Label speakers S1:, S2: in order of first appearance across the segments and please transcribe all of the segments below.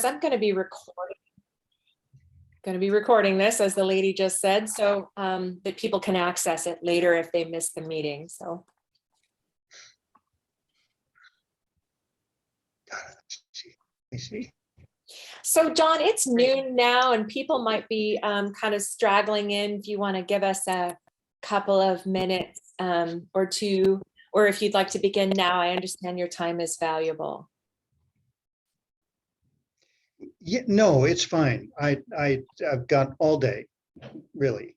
S1: I'm going to be recording this, as the lady just said, so that people can access it later if they miss the meeting. So.
S2: I see.
S1: So John, it's noon now and people might be kind of straggling in. If you want to give us a couple of minutes or two, or if you'd like to begin now, I understand your time is valuable.
S2: Yeah, no, it's fine. I've got all day, really.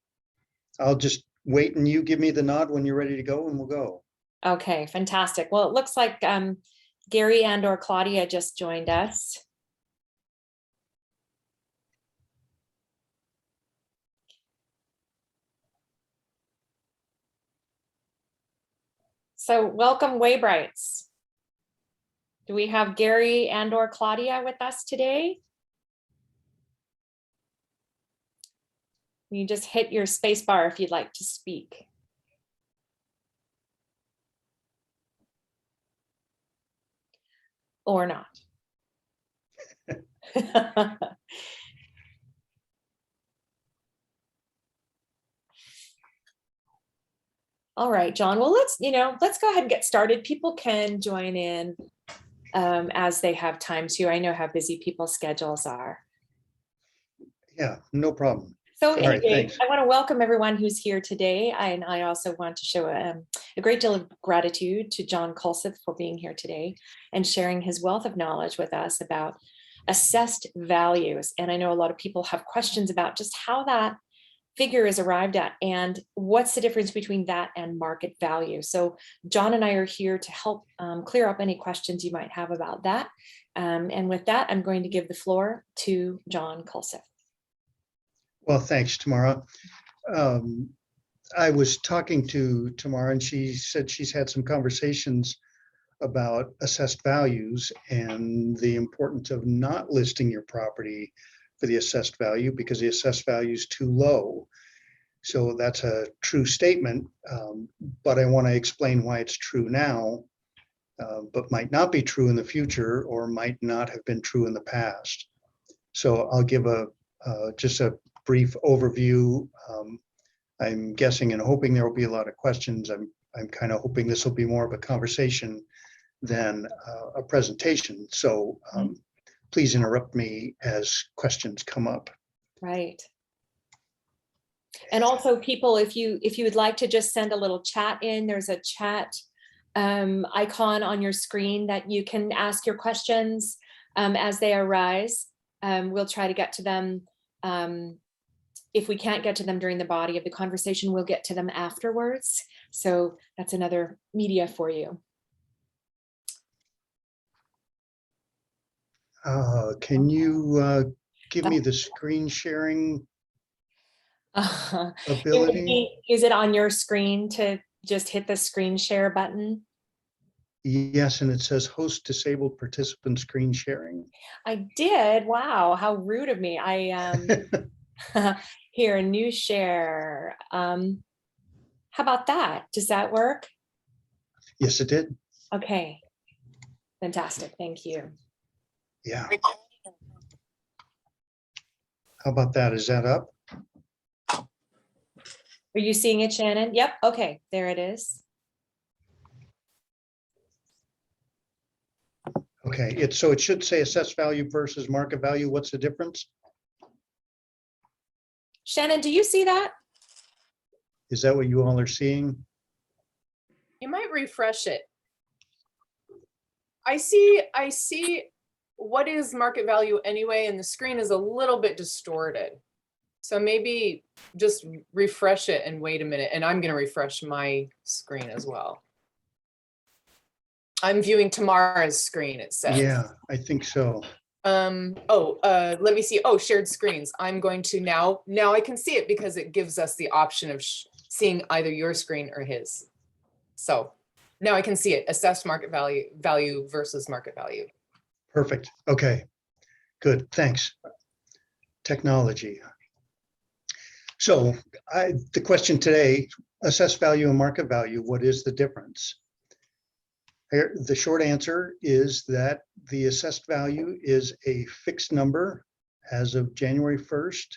S2: I'll just wait and you give me the nod when you're ready to go and we'll go.
S1: Okay, fantastic. Well, it looks like Gary and/or Claudia just joined us. So welcome, Waybrights. Do we have Gary and/or Claudia with us today? You just hit your space bar if you'd like to speak. Or not. All right, John. Well, let's go ahead and get started. People can join in as they have time to. I know how busy people's schedules are.
S2: Yeah, no problem.
S1: So anyway, I want to welcome everyone who's here today. And I also want to show a great deal of gratitude to John Kulseth for being here today and sharing his wealth of knowledge with us about assessed values. And I know a lot of people have questions about just how that figure is arrived at and what's the difference between that and market value. So John and I are here to help clear up any questions you might have about that. And with that, I'm going to give the floor to John Kulseth.
S2: Well, thanks, Tamara. I was talking to Tamara and she said she's had some conversations about assessed values and the importance of not listing your property for the assessed value because the assessed value is too low. So that's a true statement, but I want to explain why it's true now, but might not be true in the future or might not have been true in the past. So I'll give just a brief overview. I'm guessing and hoping there will be a lot of questions. I'm kind of hoping this will be more of a conversation than a presentation. So please interrupt me as questions come up.
S1: Right. And also people, if you would like to just send a little chat in, there's a chat icon on your screen that you can ask your questions as they arise. We'll try to get to them. If we can't get to them during the body of the conversation, we'll get to them afterwards. So that's another media for you.
S2: Can you give me the screen sharing ability?
S1: Is it on your screen to just hit the screen share button?
S2: Yes, and it says host disabled participant screen sharing.
S1: I did. Wow, how rude of me. Here, new share. How about that? Does that work?
S2: Yes, it did.
S1: Okay, fantastic. Thank you.
S2: Yeah. How about that? Is that up?
S1: Are you seeing it, Shannon? Yep. Okay, there it is.
S2: Okay, so it should say assessed value versus market value. What's the difference?
S1: Shannon, do you see that?
S2: Is that what you all are seeing?
S3: You might refresh it. I see what is market value anyway, and the screen is a little bit distorted. So maybe just refresh it and wait a minute, and I'm going to refresh my screen as well. I'm viewing Tamara's screen, it says.
S2: Yeah, I think so.
S3: Let me see. Oh, shared screens. I'm going to now I can see it because it gives us the option of seeing either your screen or his. So now I can see it. Assessed market value versus market value.
S2: Perfect. Okay, good. Thanks. Technology. So the question today, assessed value and market value, what is the difference? The short answer is that the assessed value is a fixed number as of January 1st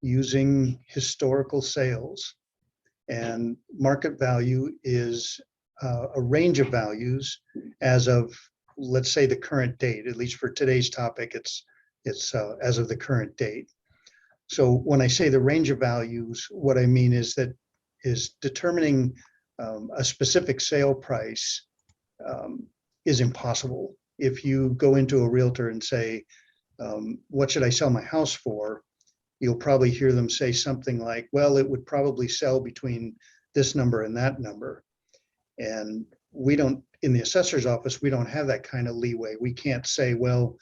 S2: using historical sales. And market value is a range of values as of, let's say, the current date. At least for today's topic, it's as of the current date. So when I say the range of values, what I mean is determining a specific sale price is impossible. If you go into a realtor and say, what should I sell my house for? You'll probably hear them say something like, well, it would probably sell between this number and that number. And we don't, in the assessor's office, we don't have that kind of leeway. We can't say, well,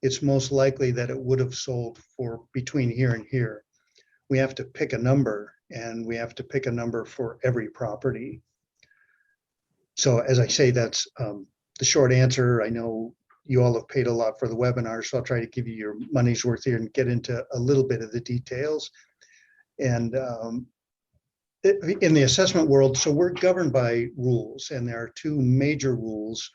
S2: it's most likely that it would have sold for between here and here. We have to pick a number, and we have to pick a number for every property. So as I say, that's the short answer. I know you all have paid a lot for the webinar, so I'll try to give you your money's worth here and get into a little bit of the details. And in the assessment world, so we're governed by rules, and there are two major rules.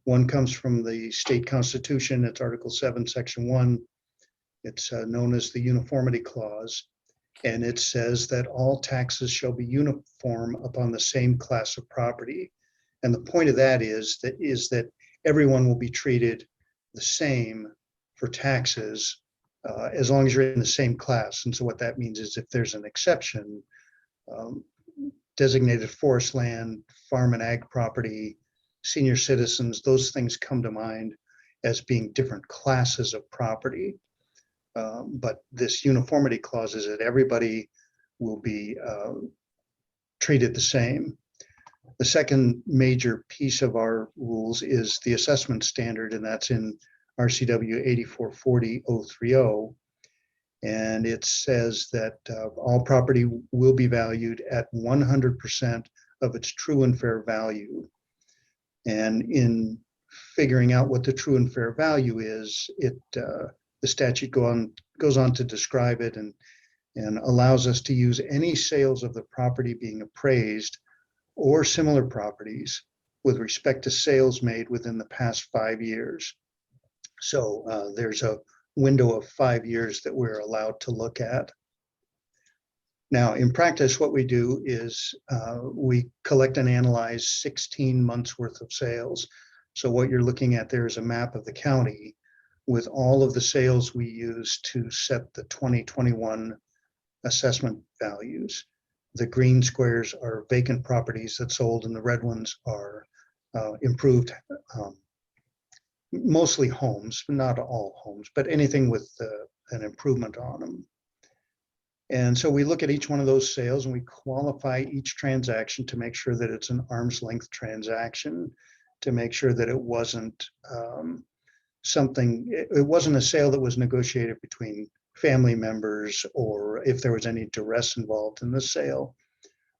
S2: One comes from the state constitution. It's Article 7, Section 1. It's known as the Uniformity Clause. And it says that all taxes shall be uniform upon the same class of property. And the point of that is that everyone will be treated the same for taxes as long as you're in the same class. And so what that means is if there's an exception, designated forest land, farm and ag property, senior citizens, those things come to mind as being different classes of property. But this uniformity clause is that everybody will be treated the same. The second major piece of our rules is the assessment standard, and that's in RCW 8440.030. And it says that all property will be valued at 100% of its true and fair value. And in figuring out what the true and fair value is, the statute goes on to describe it and allows us to use any sales of the property being appraised or similar properties with respect to sales made within the past 5 years. So there's a window of 5 years that we're allowed to look at. Now, in practice, what we do is we collect and analyze 16 months worth of sales. So what you're looking at there is a map of the county with all of the sales we use to set the 2021 assessment values. The green squares are vacant properties that sold, and the red ones are improved, mostly homes, not all homes, but anything with an improvement on them. And so we look at each one of those sales and we qualify each transaction to make sure that it's an arm's length transaction, to make sure that it wasn't it wasn't a sale that was negotiated between family members, or if there was any duress involved in the sale.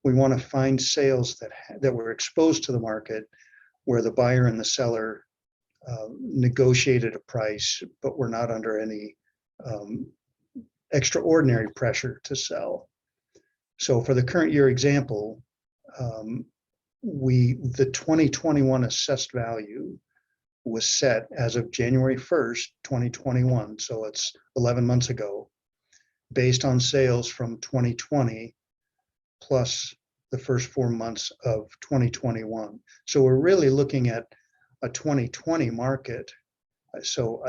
S2: We want to find sales that were exposed to the market where the buyer and the seller negotiated a price, but were not under any extraordinary pressure to sell. So for the current year example, the 2021 assessed value was set as of January 1st, 2021. So it's 11 months ago, based on sales from 2020 plus the first 4 months of 2021. So we're really looking at a 2020 market. So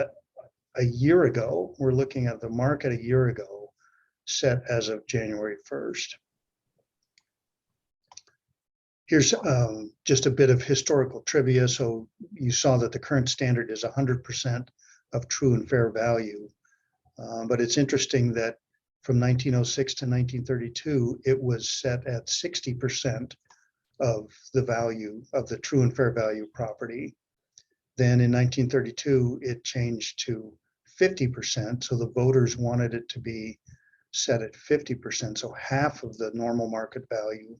S2: a year ago, we're looking at the market a year ago set as of January 1st. Here's just a bit of historical trivia. So you saw that the current standard is 100% of true and fair value. But it's interesting that from 1906 to 1932, it was set at 60% of the value of the true and fair value property. Then in 1932, it changed to 50%. So the voters wanted it to be set at 50%. So half of the normal market value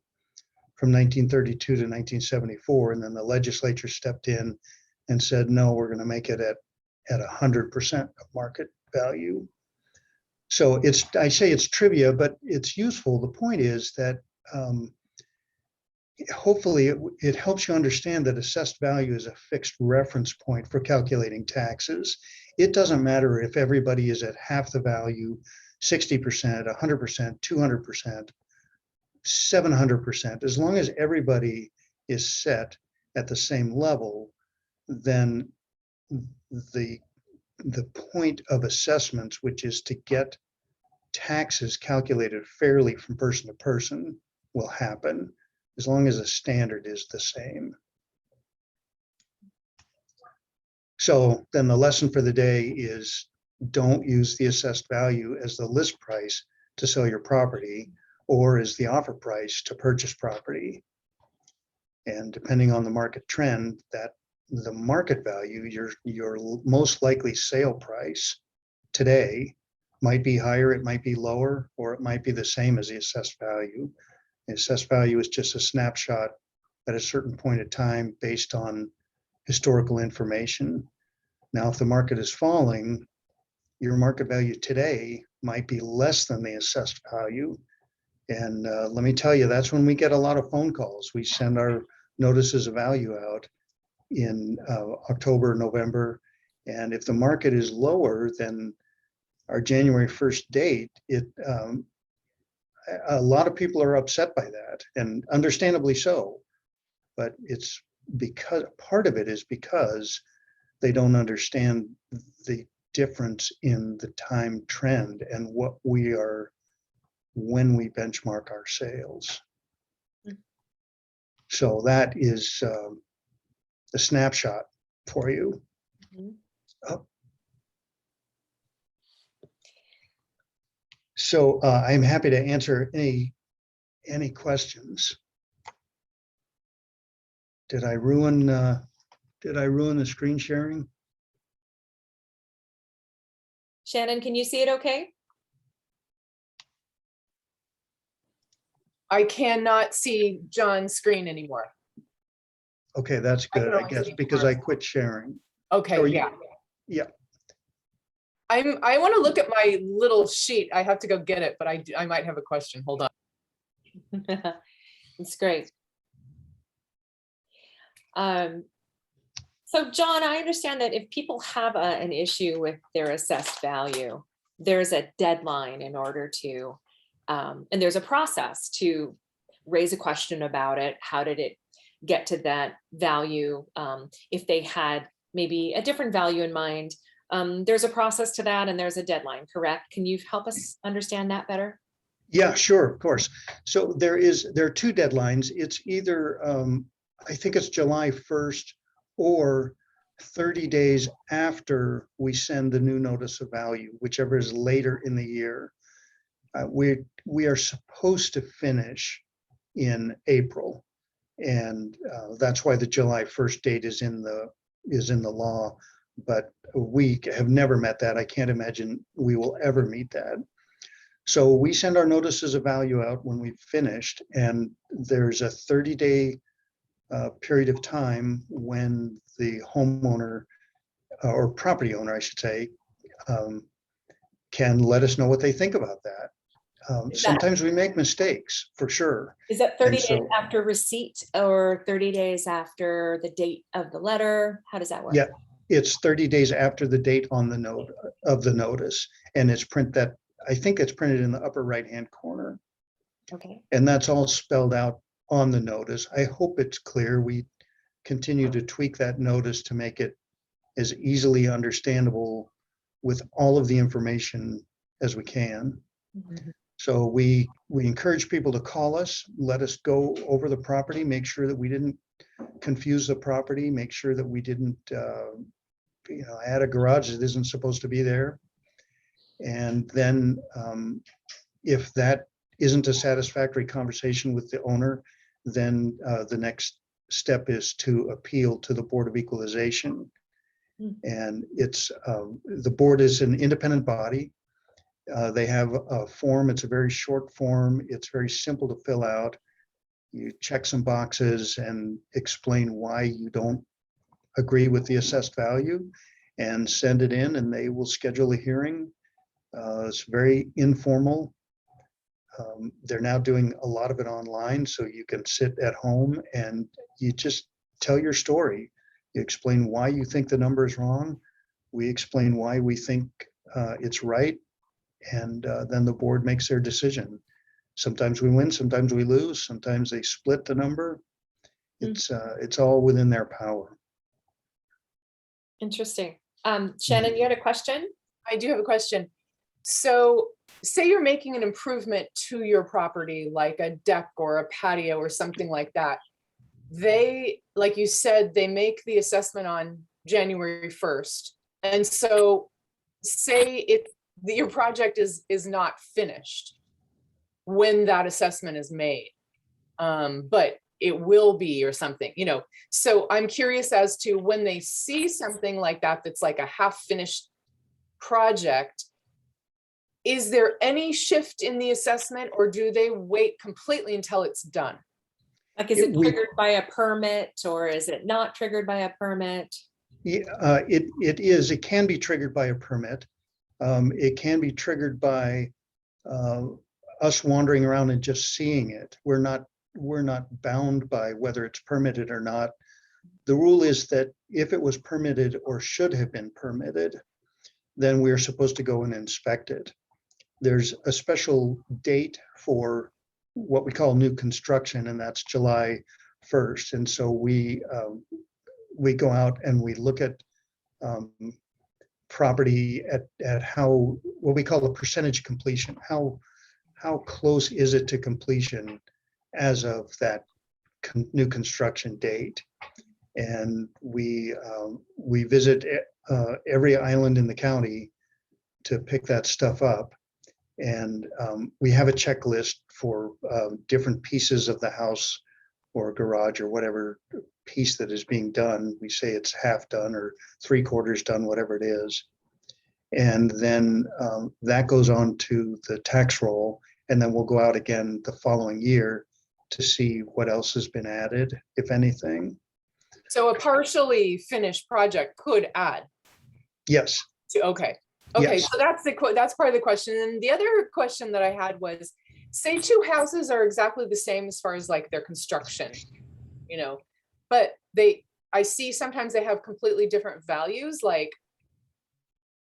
S2: from 1932 to 1974. And then the legislature stepped in and said, no, we're going to make it at 100% of market value. So I say it's trivia, but it's useful. The point is that hopefully it helps you understand that assessed value is a fixed reference point for calculating taxes. It doesn't matter if everybody is at half the value, 60%, 100%, 200%, 700%. As long as everybody is set at the same level, then the point of assessments, which is to get taxes calculated fairly from person to person, will happen as long as the standard is the same. So then the lesson for the day is, don't use the assessed value as the list price to sell your property or as the offer price to purchase property. And depending on the market trend, that the market value, your most likely sale price today might be higher, it might be lower, or it might be the same as the assessed value. The assessed value is just a snapshot at a certain point in time based on historical information. Now, if the market is falling, your market value today might be less than the assessed value. And let me tell you, that's when we get a lot of phone calls. We send our notices of value out in October, November. And if the market is lower than our January 1st date, a lot of people are upset by that, and understandably so. But it's because part of it is because they don't understand the difference in the time trend and what we are when we benchmark our sales. So that is a snapshot for you. Oh. So I'm happy to answer any questions. Did I ruin the screen sharing?
S1: Shannon, can you see it okay?
S3: I cannot see John's screen anymore.
S2: Okay, that's good, I guess, because I quit sharing.
S3: Okay,
S2: Or
S3: yeah.
S2: Yeah.
S3: I want to look at my little sheet. I have to go get it, but I might have a question. Hold on.
S1: It's great. So John, I understand that if people have an issue with their assessed value, there's a deadline in order to, and there's a process to raise a question about it. How did it get to that value? If they had maybe a different value in mind, there's a process to that and there's a deadline, correct? Can you help us understand that better?
S2: Yeah, sure, of course. So there are two deadlines. It's either, I think it's July 1st or 30 days after we send the new notice of value, whichever is later in the year. We are supposed to finish in April, and that's why the July 1st date is in the law. But we have never met that. I can't imagine we will ever meet that. So we send our notices of value out when we've finished, and there's a 30-day period of time when the homeowner or property owner, I should say, can let us know what they think about that. Sometimes we make mistakes, for sure.
S1: Is that 30 days
S2: so,
S1: after receipt or 30 days after the date of the letter? How does that work?
S2: Yeah, it's 30 days after the date on the note of the notice, and it's I think it's printed in the upper right-hand corner.
S1: Okay.
S2: And that's all spelled out on the notice. I hope it's clear. We continue to tweak that notice to make it as easily understandable with all of the information as we can.
S1: Mm-hmm.
S2: So we encourage people to call us, let us go over the property, make sure that we didn't confuse the property, make sure that we didn't add a garage that isn't supposed to be there. And then if that isn't a satisfactory conversation with the owner, then the next step is to appeal to the Board of Equalization. And it's the board is an independent body. They have a form. It's a very short form. It's very simple to fill out. You check some boxes and explain why you don't agree with the assessed value and send it in, and they will schedule a hearing. It's very informal. They're now doing a lot of it online, so you can sit at home and you just tell your story. You explain why you think the number is wrong. We explain why we think it's right, and then the board makes their decision. Sometimes we win, sometimes we lose, sometimes they split the number. It's all within their power.
S1: Interesting. Shannon, you had a question?
S3: I do have a question. So say you're making an improvement to your property, like a deck or a patio or something like that. They, like you said, they make the assessment on January 1st. And so say your project is not finished when that assessment is made, but it will be or something, you know. So I'm curious as to when they see something like that, that's like a half finished project, is there any shift in the assessment, or do they wait completely until it's done?
S1: Like, is it triggered by a permit, or is it not triggered by a permit?
S2: Yeah, it is. It can be triggered by a permit. It can be triggered by us wandering around and just seeing it. We're not bound by whether it's permitted or not. The rule is that if it was permitted or should have been permitted, then we're supposed to go and inspect it. There's a special date for what we call new construction, and that's July 1st. And so we go out and we look at property at how, what we call the percentage completion. How close is it to completion as of that new construction date? And we visit every island in the county to pick that stuff up. And we have a checklist for different pieces of the house or garage or whatever piece that is being done. We say it's half done or 3/4 done, whatever it is. And then that goes on to the tax roll. And then we'll go out again the following year to see what else has been added, if anything.
S3: So a partially finished project could add.
S2: Yes.
S3: Okay.
S2: Yes.
S3: So that's part of the question. And the other question that I had was, say two houses are exactly the same as far as like their construction, you know, but I see sometimes they have completely different values, like,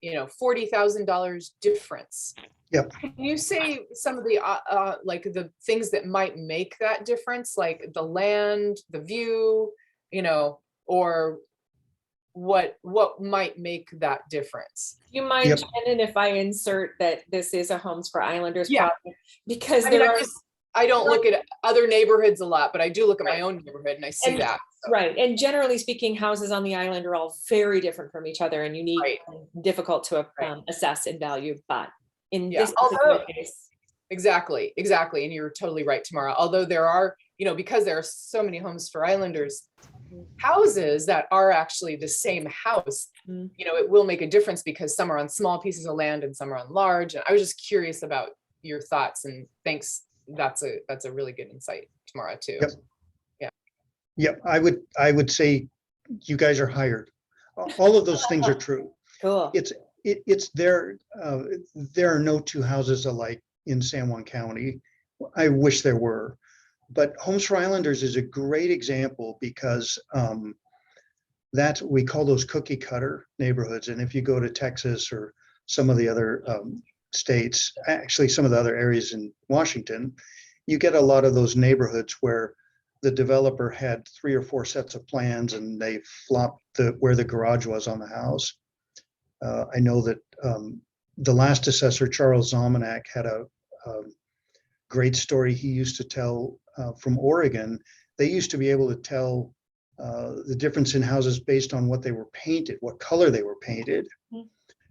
S3: you know, $40,000 difference.
S2: Yep.
S3: Can you say some of the like the things that might make that difference, like the land, the view, you know, or what might make that difference?
S1: You mind,
S2: Yep.
S1: Shannon, if I insert that this is a Homes for Islanders
S3: Yeah.
S1: project? Because
S3: I mean,
S1: there are
S3: I don't look at other neighborhoods a lot, but I do look at my own neighborhood and I see that. So.
S1: Right. And generally speaking, houses on the island are all very different from each other and unique,
S3: Right.
S1: and difficult to assess and value. But in
S3: Yeah.
S1: this particular case,
S3: exactly. And you're totally right, Tamara. Although there are, you know, because there are so many Homes for Islanders houses that are actually the same house, you know, it will make a difference because some are on small pieces of land and some are on large. And I was just curious about your thoughts, and thanks. That's a really good insight, Tamara, too.
S2: Yep.
S3: Yeah.
S2: Yep. I would say you guys are hired. All of those things are true.
S1: cool.
S2: It's there. There are no two houses alike in San Juan County. I wish there were. But Homes for Islanders is a great example because we call those cookie cutter neighborhoods. And if you go to Texas or some of the other states, actually some of the other areas in Washington, you get a lot of those neighborhoods where the developer had 3 or 4 sets of plans and they flopped where the garage was on the house. I know that the last assessor, Charles Zalmanak, had a great story he used to tell from Oregon. They used to be able to tell the difference in houses based on what they were painted, what color they were painted,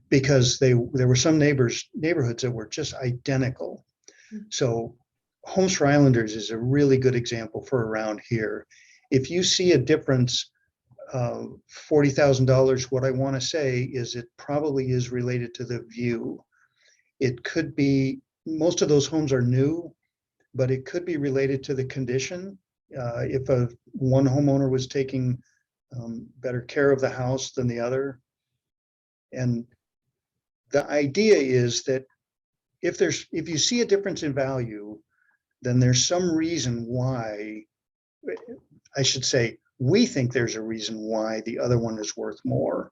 S2: because there were some neighborhoods that were just identical. So Homes for Islanders is a really good example for around here. If you see a difference of $40,000, what I want to say is it probably is related to the view. It could be, most of those homes are new, but it could be related to the condition. If one homeowner was taking better care of the house than the other. And the idea is that if you see a difference in value, then there's some reason why, I should say, we think there's a reason why the other one is worth more.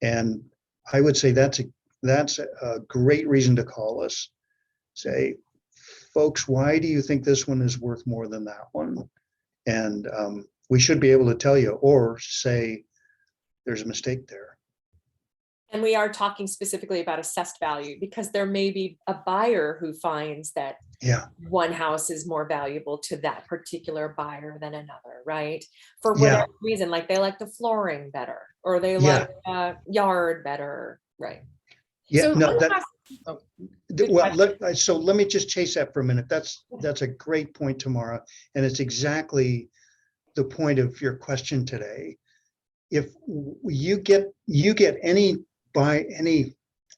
S2: And I would say that's a great reason to call us. Say, folks, why do you think this one is worth more than that one? And we should be able to tell you, or say there's a mistake there.
S1: And we are talking specifically about assessed value, because there may be a buyer who finds that
S2: Yeah,
S1: one house is more valuable to that particular buyer than another, right? For
S2: Yeah.
S1: whatever reason, like they like the flooring better, or they
S2: Yeah.
S1: like yard better, right?
S2: yeah,
S3: So
S2: no,
S3: one
S2: that,
S3: last- oh, good
S2: well,
S3: question.
S2: so let me just chase that for a minute. That's a great point, Tamara, and it's exactly the point of your question today. If you get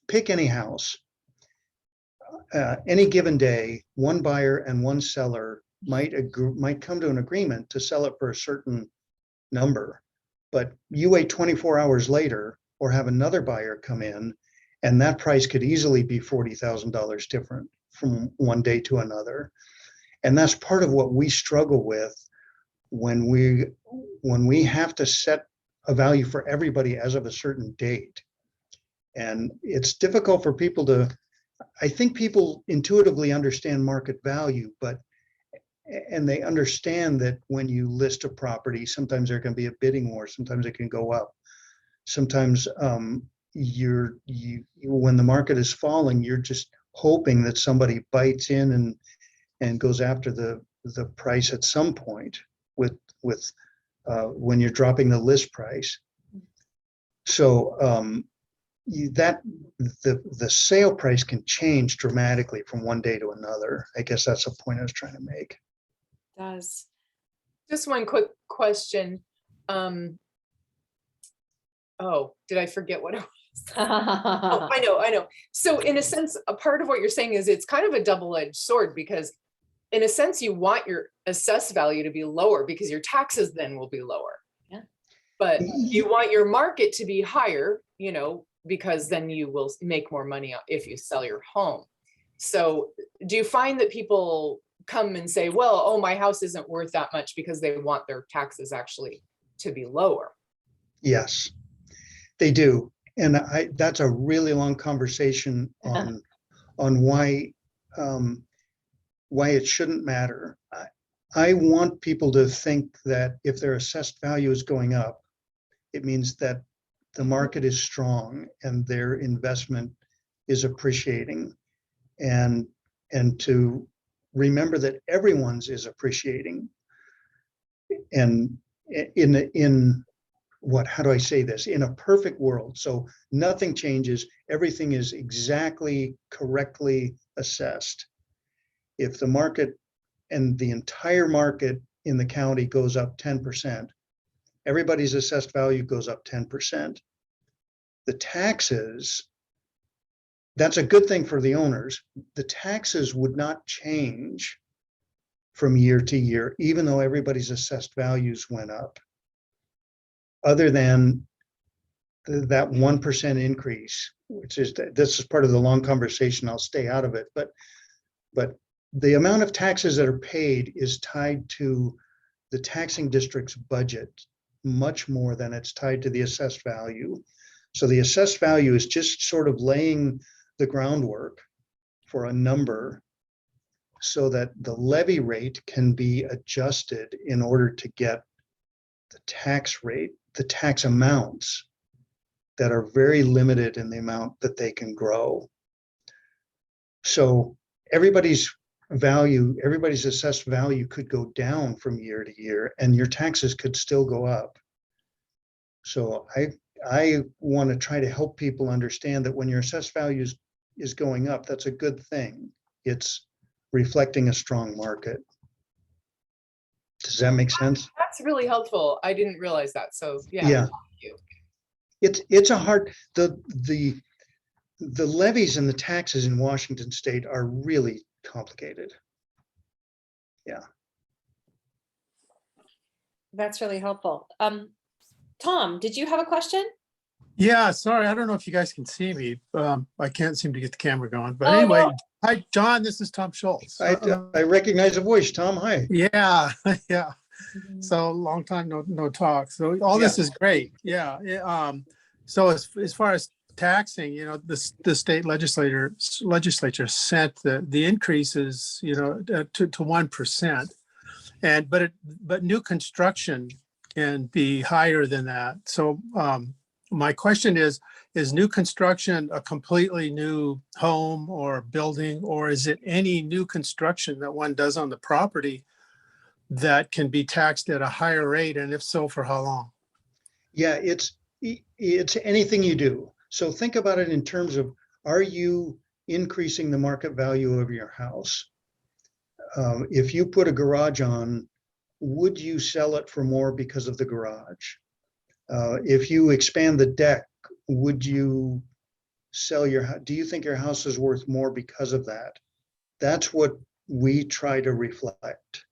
S2: pick any house, any given day, one buyer and one seller might come to an agreement to sell it for a certain number, but you wait 24 hours later, or have another buyer come in, and that price could easily be $40,000 different from one day to another. And that's part of what we struggle with when we have to set a value for everybody as of a certain date. And it's difficult for people to, I think people intuitively understand market value, and they understand that when you list a property, sometimes there can be a bidding war, sometimes it can go up. Sometimes when the market is falling, you're just hoping that somebody bites in and goes after the price at some point with when you're dropping the list price. So the sale price can change dramatically from one day to another. I guess that's the point I was trying to make.
S1: Does.
S3: Just one quick question. Oh, did I forget what it was? Oh, I know. So in a sense, a part of what you're saying is it's kind of a double-edged sword, because in a sense, you want your assessed value to be lower because your taxes then will be lower.
S1: Yeah.
S3: But you want your market to be higher, because then you will make more money if you sell your home. So do you find that people come and say, well, oh, my house isn't worth that much, because they want their taxes actually to be lower?
S2: Yes, they do. And that's a really long conversation on why it shouldn't matter. I want people to think that if their assessed value is going up, it means that the market is strong and their investment is appreciating, and to remember that everyone's is appreciating. And how do I say this? In a perfect world, so nothing changes, everything is exactly correctly assessed. If the market and the entire market in the county goes up 10%, everybody's assessed value goes up 10%. The taxes, that's a good thing for the owners. The taxes would not change from year to year, even though everybody's assessed values went up, other than that 1% increase, which is, this is part of the long conversation, I'll stay out of it, but the amount of taxes that are paid is tied to the taxing district's budget much more than it's tied to the assessed value. So the assessed value is just sort of laying the groundwork for a number so that the levy rate can be adjusted in order to get the tax rate, the tax amounts that are very limited in the amount that they can grow. So everybody's assessed value could go down from year to year, and your taxes could still go up. So I want to try to help people understand that when your assessed value is going up, that's a good thing. It's reflecting a strong market. Does that make sense?
S3: That's really helpful. I didn't realize that. So yeah.
S2: Yeah.
S3: Thank you.
S2: It's a hard, the levies and the taxes in Washington state are really complicated. Yeah.
S1: That's really helpful. Tom, did you have a question?
S4: Yeah, sorry, I don't know if you guys can see me. I can't seem to get the camera going. But
S1: Oh,
S4: anyway,
S1: no.
S4: hi, John, this is Tom Schultz.
S2: I recognize a voice, Tom. Hi.
S4: Yeah, yeah.
S1: Mhm.
S4: So long time no talk. So all this
S2: Yeah.
S4: is great. Yeah. So as far as taxing, the state legislature sent the increases, to 1%. But new construction can be higher than that. So my question is new construction a completely new home or building, or is it any new construction that one does on the property that can be taxed at a higher rate? And if so, for how long?
S2: Yeah, it's anything you do. So think about it in terms of, are you increasing the market value of your house? If you put a garage on, would you sell it for more because of the garage? If you expand the deck, would you do you think your house is worth more because of that? That's what we try to reflect.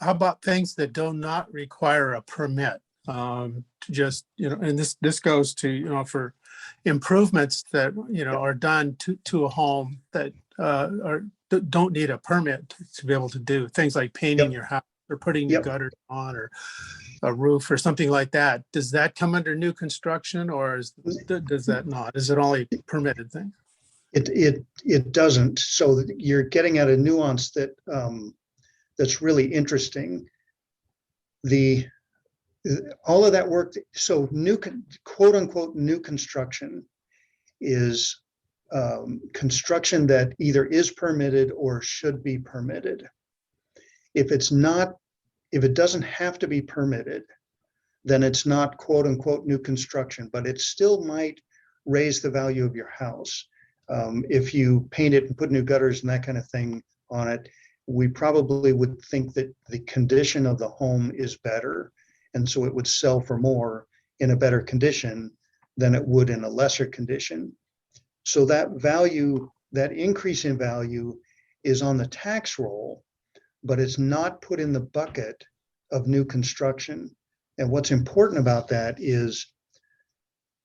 S4: How about things that do not require a permit? Just, and this goes to, for improvements that, are done to a home that don't need a permit to be able to do things like painting
S2: Yep.
S4: your house or putting new
S2: Yep.
S4: gutters on, or a roof or something like that. Does that come under new construction, or does that not? Is it only permitted thing?
S2: It doesn't. So you're getting at a nuance that's really interesting. All of that work, so quote unquote new construction is construction that either is permitted or should be permitted. If it doesn't have to be permitted, then it's not quote unquote new construction, but it still might raise the value of your house. If you paint it and put new gutters and that kind of thing on it, we probably would think that the condition of the home is better. And so it would sell for more in a better condition than it would in a lesser condition. So that value, that increase in value is on the tax roll, but it's not put in the bucket of new construction. And what's important about that is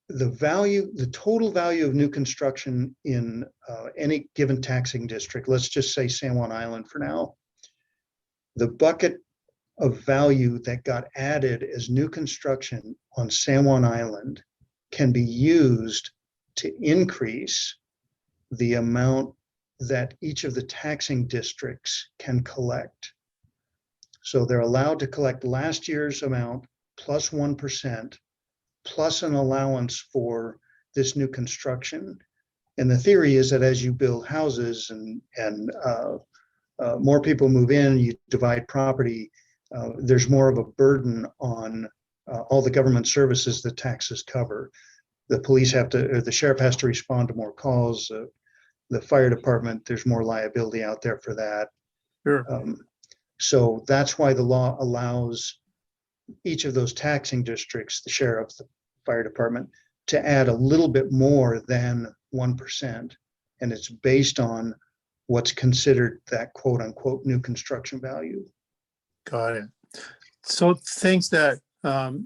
S2: the total value of new construction in any given taxing district, let's just say San Juan Island for now, the bucket of value that got added as new construction on San Juan Island can be used to increase the amount that each of the taxing districts can collect. So they're allowed to collect last year's amount plus 1%, plus an allowance for this new construction. And the theory is that as you build houses and more people move in, you divide property, there's more of a burden on all the government services that taxes cover. The police have to, or the sheriff has to respond to more calls. The fire department, there's more liability out there for that.
S4: Sure.
S2: So that's why the law allows each of those taxing districts, the sheriff, the fire department, to add a little bit more than 1%. And it's based on what's considered that quote unquote new construction value.
S4: Got it. So things that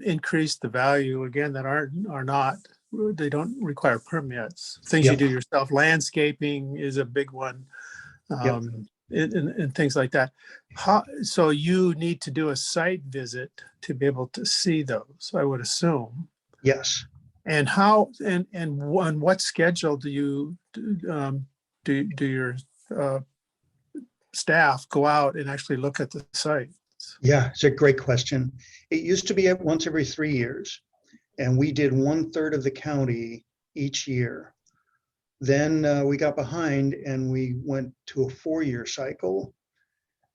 S4: increase the value, again, that they don't require permits. Things you
S2: Yep.
S4: do yourself. Landscaping is a big one.
S2: Yep.
S4: And things like that. So you need to do a site visit to be able to see those, I would assume.
S2: Yes.
S4: And how and on what schedule do you do your staff go out and actually look at the site?
S2: Yeah, it's a great question. It used to be once every 3 years, and we did 1/3 of the county each year. Then we got behind and we went to a 4-year cycle.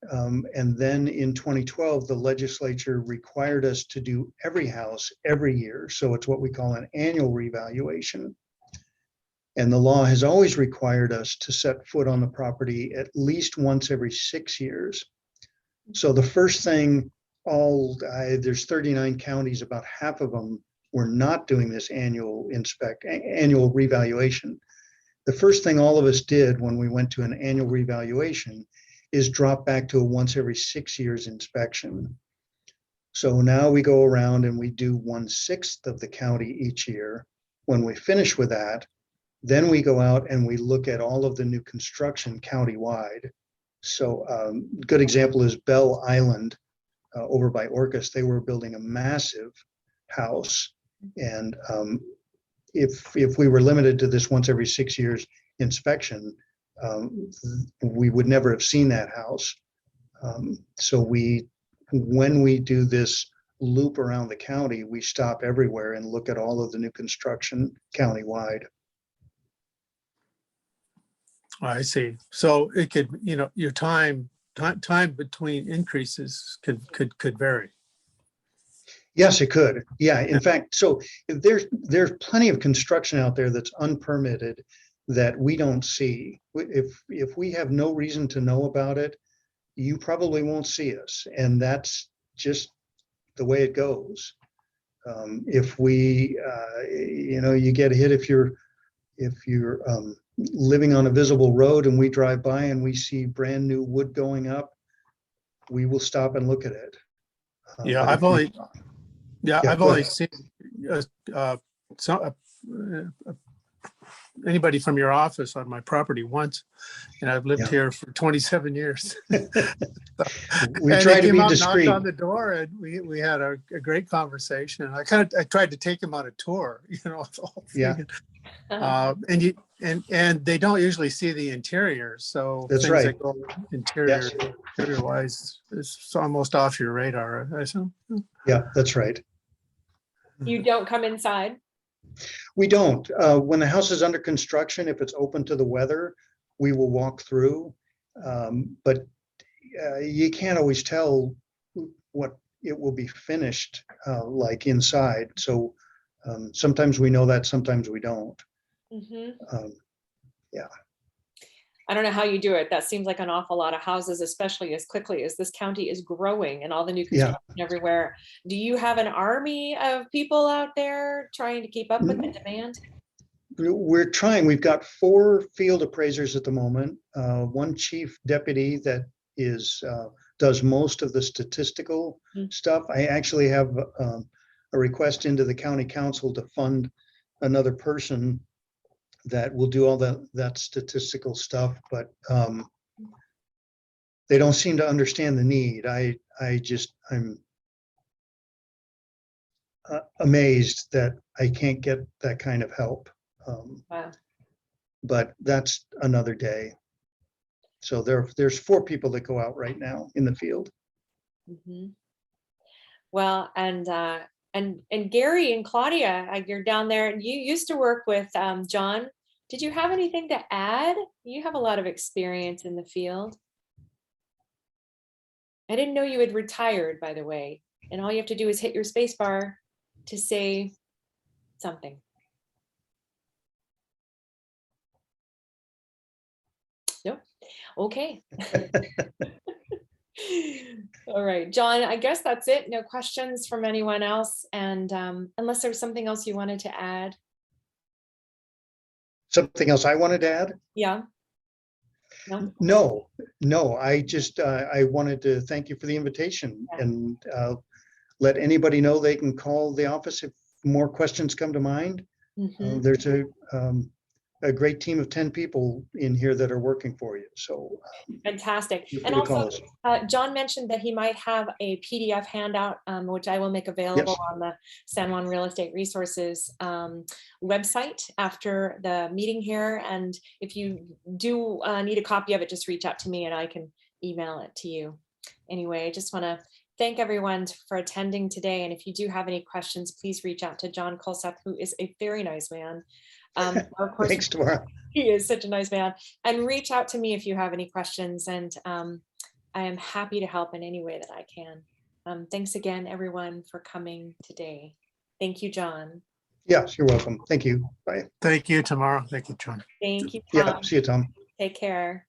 S2: And then in 2012, the legislature required us to do every house every year. So it's what we call an annual revaluation. And the law has always required us to set foot on the property at least once every 6 years. So the first thing, there's 39 counties, about half of them were not doing this annual revaluation. The first thing all of us did when we went to an annual revaluation is drop back to a once every 6 years inspection. So now we go around and we do 1/6 of the county each year. When we finish with that, then we go out and we look at all of the new construction countywide. So good example is Bell Island over by Orcas. They were building a massive house. And if we were limited to this once every 6 years inspection, we would never have seen that house. So when we do this loop around the county, we stop everywhere and look at all of the new construction countywide.
S4: I see. So it could, your time between increases could vary.
S2: Yes, it could. Yeah, in fact, so there's plenty of construction out there that's unpermitted that we don't see. If we have no reason to know about it, you probably won't see us, and that's just the way it goes. If we, you get hit if you're living on a visible road and we drive by and we see brand new wood going up, we will stop and look at it.
S4: Yeah,
S2: but
S4: I've
S2: if we-
S4: I've
S2: go
S4: only
S2: ahead.
S4: seen anybody from your office on my property once, and I've lived
S2: Yeah.
S4: here for 27 years.
S2: We
S4: And
S2: try
S4: he
S2: to
S4: came
S2: be
S4: out,
S2: discreet.
S4: knocked on the door, and we had a great conversation. I tried to take him on a tour, the whole
S2: Yeah.
S4: thing.
S1: Uh-huh.
S4: And they don't usually see the interior, so
S2: That's
S4: things
S2: right.
S4: that go interior wise is almost off your radar, I assume.
S2: Yeah, that's right.
S1: You don't come inside?
S2: We don't. When the house is under construction, if it's open to the weather, we will walk through. But you can't always tell what it will be finished like inside. So sometimes we know that, sometimes we don't.
S1: Mhm.
S2: Yeah.
S1: I don't know how you do it. That seems like an awful lot of houses, especially as quickly as this county is growing and all the new
S2: Yeah.
S1: construction everywhere. Do you have an army of people out there trying to keep up with the demand?
S2: We're trying. We've got 4 field appraisers at the moment. 1 chief deputy that does most of the statistical stuff. I actually have a request into the county council to fund another person that will do all that statistical stuff, but they don't seem to understand the need. I'm amazed that I can't get that kind of help.
S1: Wow.
S2: But that's another day. So there's 4 people that go out right now in the field.
S1: Mhm. Well, and Gary and Claudia, you're down there. You used to work with John. Did you have anything to add? You have a lot of experience in the field. I didn't know you had retired, by the way. And all you have to do is hit your space bar to say something. Nope. Okay. All right, John, I guess that's it. No questions from anyone else. And unless there's something else you wanted to add.
S2: Something else I wanted to add?
S1: Yeah. No.
S2: No, I just, I wanted to thank you for the invitation
S1: Yeah.
S2: and let anybody know they can call the office if more questions come to mind.
S1: Mhm.
S2: There's a great team of 10 people in here that are working for you. So
S1: Fantastic.
S2: feel
S1: And
S2: free to call
S1: also,
S2: us.
S1: John mentioned that he might have a PDF handout, which I will make available
S2: Yes.
S1: on the San Juan Real Estate Resources website after the meeting here. And if you do need a copy of it, just reach out to me and I can email it to you. Anyway, I just want to thank everyone for attending today. And if you do have any questions, please reach out to John Kulseth, who is a very nice man. Of course,
S2: Thanks, Tamara.
S1: he is such a nice man. And reach out to me if you have any questions. And I am happy to help in any way that I can. Thanks again, everyone, for coming today. Thank you, John.
S2: Yes, you're welcome. Thank you. Bye.
S4: Thank you, Tamara. Thank you, John.
S1: Thank you,
S2: Yeah,
S1: Tom.
S2: see you, Tom.
S1: Take care.